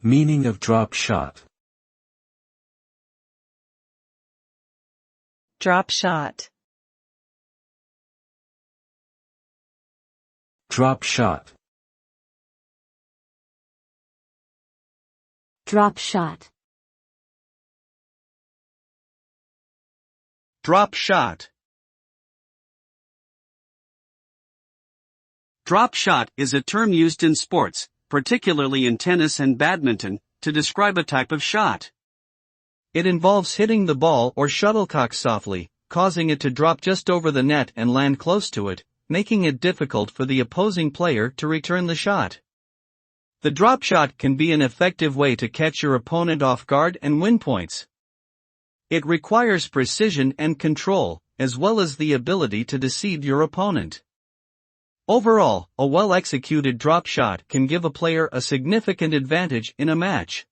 Meaning of drop shot. Drop shot. Drop shot. Drop shot. Drop shot. Drop shot is a term used in sports, particularly in tennis and badminton, to describe a type of shot. It involves hitting the ball or shuttlecock softly, causing it to drop just over the net and land close to it, making it difficult for the opposing player to return the shot. The drop shot can be an effective way to catch your opponent off guard and win points. It requires precision and control, as well as the ability to deceive your opponent. Overall, a well-executed drop shot can give a player a significant advantage in a match.